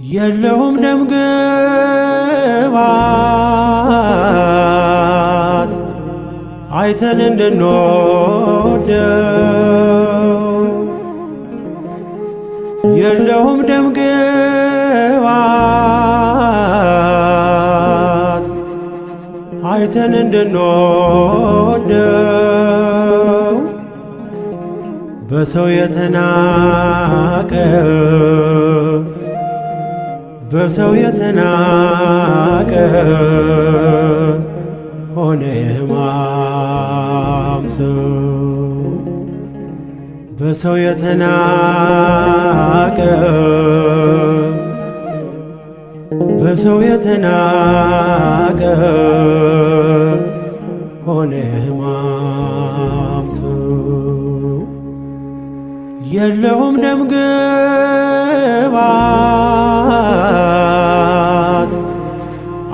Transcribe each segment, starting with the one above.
የለውም ደም ግባት አይተን እንድንወደው የለውም ደም ግባት አይተን እንድንወደው በሰው የተናቀ በሰው የተናቀ ሆነ የሕማም ሰው በሰው የተናቀ በሰው የተናቀ ሆነ የሕማም ሰው የለውም ደም ግባት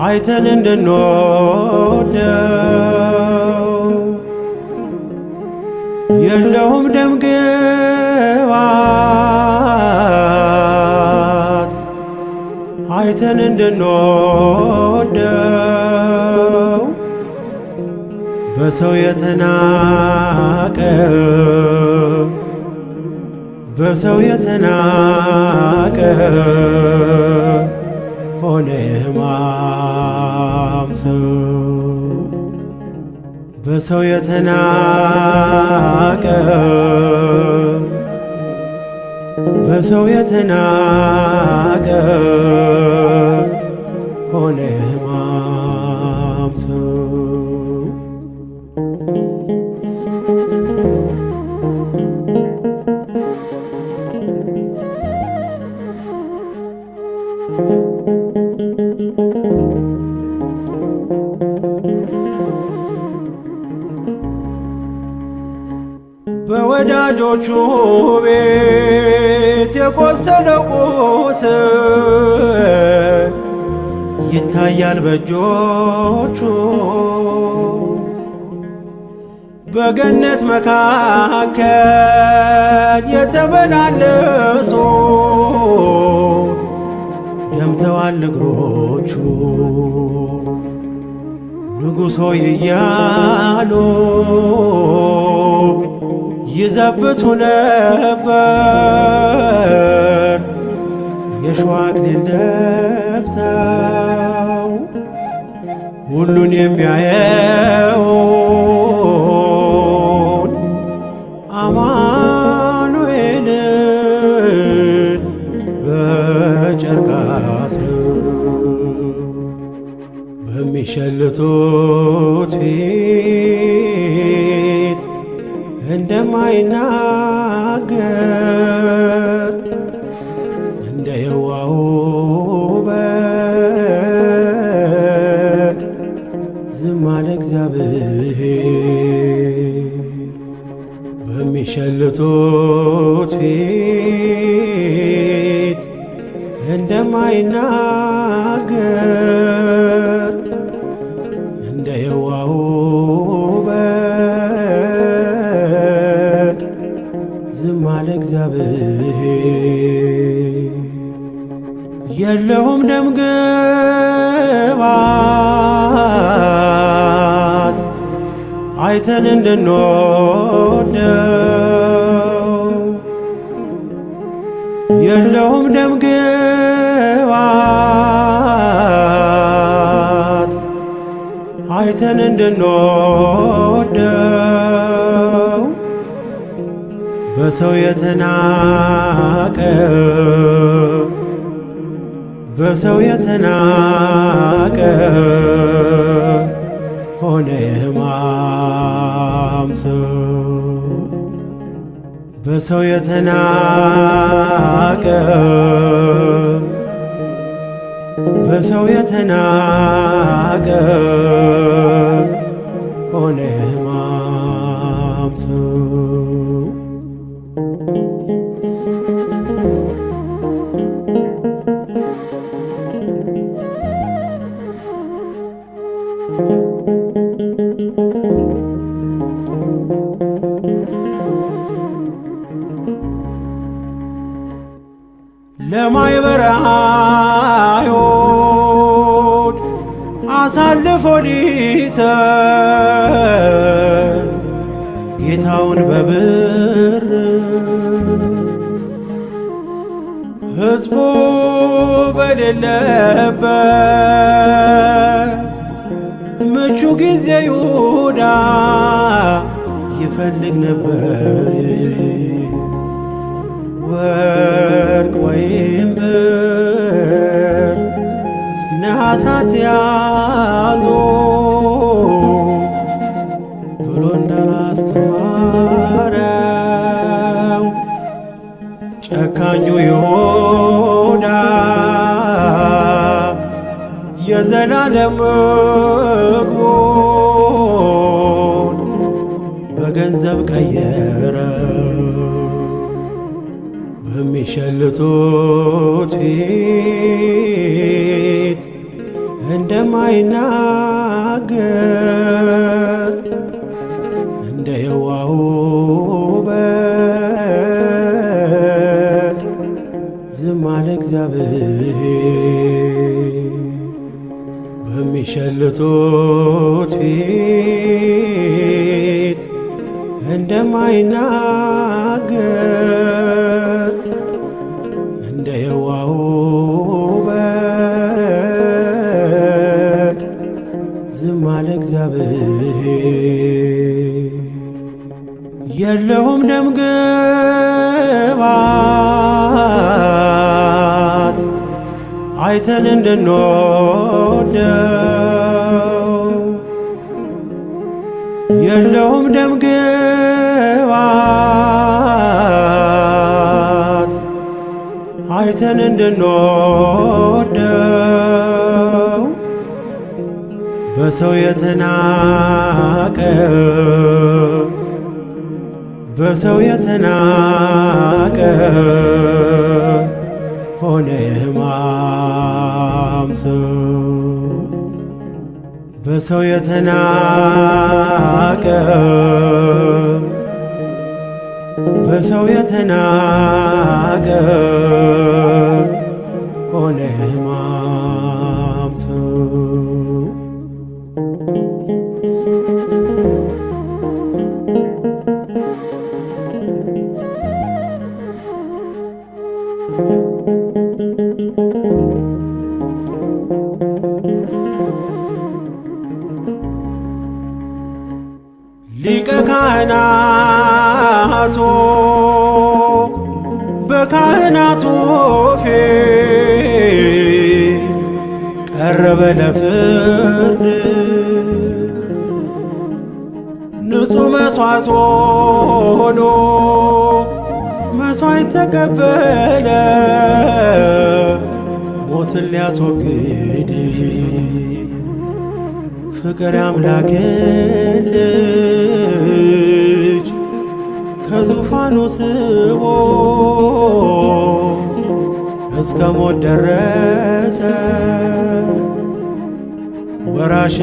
አይተን እንድንወደው የለውም ደም ግባት አይተን እንድንወደው በሰው የተናቀ በሰው የተናቀ ሆነ የሕማም ሰው በሰው የተናቀ በሰው የተናቀ ሆነ የሕማም ሰው በወዳጆቹ ቤት የቆሰለው ቁስል ይታያል በእጆቹ በገነት መካከል የተመላለሱት ደምተዋል እግሮቹ ንጉሥ ሆይ እያሉ ይዘብቱ ነበር የሾህ አክሊል ደፍተው ሁሉን የሚያየውን አማኑኤልን በጨርቅ አስረው በሚሸልቱት ፊት እንደማይናገር እንደ የዋሁ በግ ዝም አለ እግዚአብሔር በሚሸልቱት ፊት እንደማይናገር እንደ የዋሁ በግ ዝም አለ እግዚአብሔር የለውም ደም ግባት አይተን እንድንወደው የለውም ደም ግባት አይተን እንድንወደው በሰው የተናቀ በሰው የተናቀ ሆነ የሕማም ሰው በሰው የተናቀ በሰው የተናቀ ሆነ የሕማም ሰው ለማኅበረ አይሁድ አሳልፎ ሊሰጥ ጌታውን በብር ሕዝቡ በሌለበት ምቹ ጊዜ ይሁዳ ይፈልግ ነበር ወርቅ ወይም ብር ነሐሳት ያዞ ብሎ እንዳላስተማረው ጨካኙ ይሁዳ የዘላለም ምግቡን በገንዘብ ቀየረ። በሚሸልቱት ፊት እንደማይናገር እንደ የዋሁ በግ ዝም አለ እግዚአብሔር። በሚሸልቱት ፊት እንደማይናገር እንደ የዋሁ በግ ዝም አለ እግዚአብሔር። የለውም ደም ግባት አይተን እንድንወደው የለውም ደም ግባት አይተን እንድንወደው በሰው የተናቀ በሰው የተናቀ ሆነ የሕማም ሰው በሰው የተናቀ በሰው የተናቀ ሆነ የሕማም ሰው። ሊቀ ካህናቱ በካህናቱ ፊት ቀረበ ለፍርድ ንጹሕ መሥዋዕት ሆኖ መሥዋዕት ተቀበለ ሞትን ሊያስወግድ ፍቅር አምላክን ልጅ ከዙፋኑ ስቦ እስከ ሞት ደረሰ ወራሽ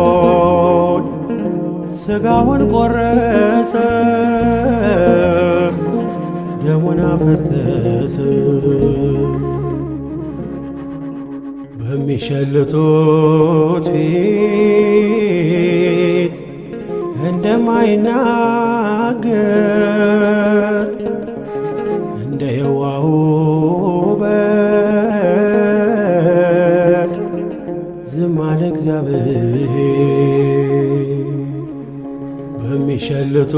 እንድንሆን ሥጋውን ቆረሰ ደሙን አፈሰሰ። በሚሸልቱት ፊት እንደማይናገር እንደ የዋሁ በግ ዝም አለ እግዚአብሔር። በሚሸልቱት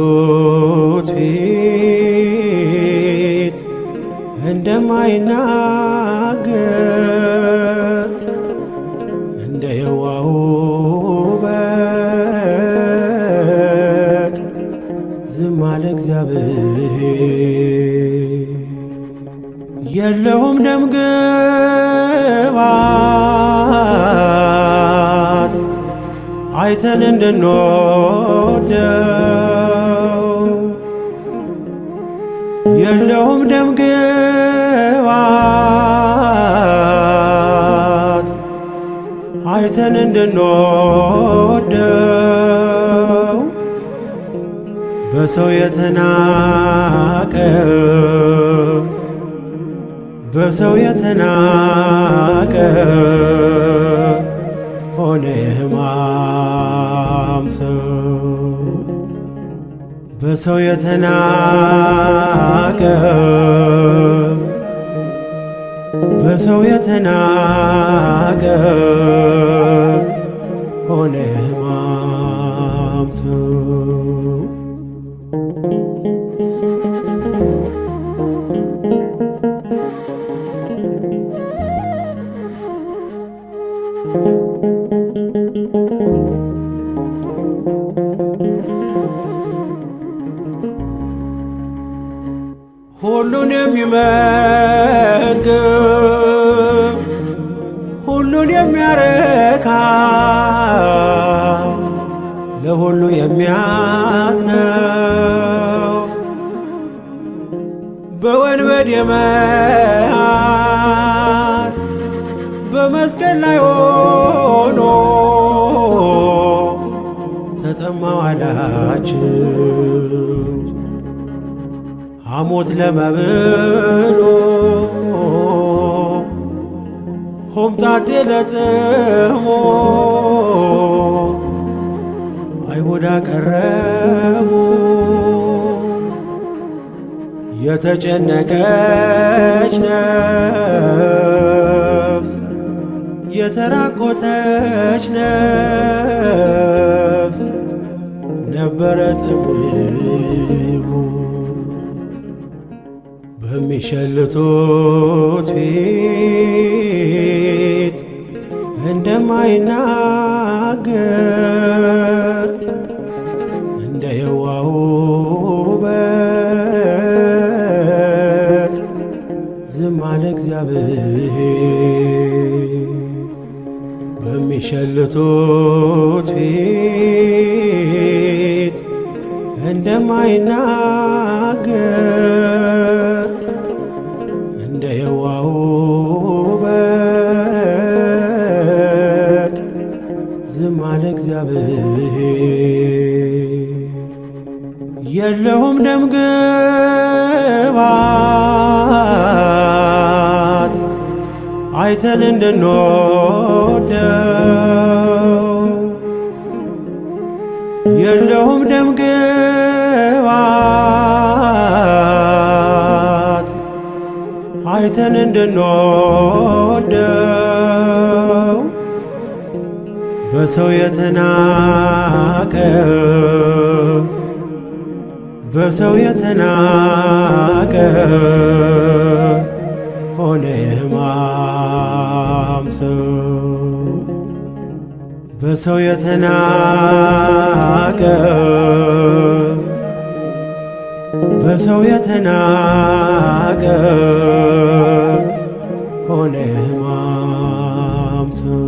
ፊት እንደማይናገር እንደ የዋሁ በግ ዝም አለ እግዚአብሔር። የለውም ደም ግባት አይተን እንድንወደው የለውም ደም ግባት አይተን እንድንወደው በሰው የተናቀ በሰው የተናቀ ሆነ የሕማም ሰው በሰው የተናቀ በሰው የተናቀ ሆነ የሕማም ሰው ሁሉን የሚመግብ ሁሉን የሚያረካ ለሁሉ የሚያዝነው በወንበዴ መሃል በመስቀል ላይ ሆኖ ተጠማሁ አላችሁ ሐሞት ለመብሎ ሆምጣጤ ለጥሞ አይሁድ አቀረቡ የተጨነቀች ነፍስ የተራቆተች ነፍስ ነበረ ጥምቡ በሚሸልቱት ፊት እንደማይናገር እንደ የዋሁ በግ ዝም አለ እግዚአብሔር በሚሸልቱት ፊት እንደማይናገር እንደ የዋሁ በግ ዝም አለ እግዚአብሔር የለውም ደም ግባት አይተን እንድንወደው የለውም ደም ግባት አይተን እንድንወደው በሰው የተናቀ በሰው የተናቀ ሆነ የሕማም ሰው በሰው የተናቀ በሰው የተናቀ ሆነ የሕማም ሰው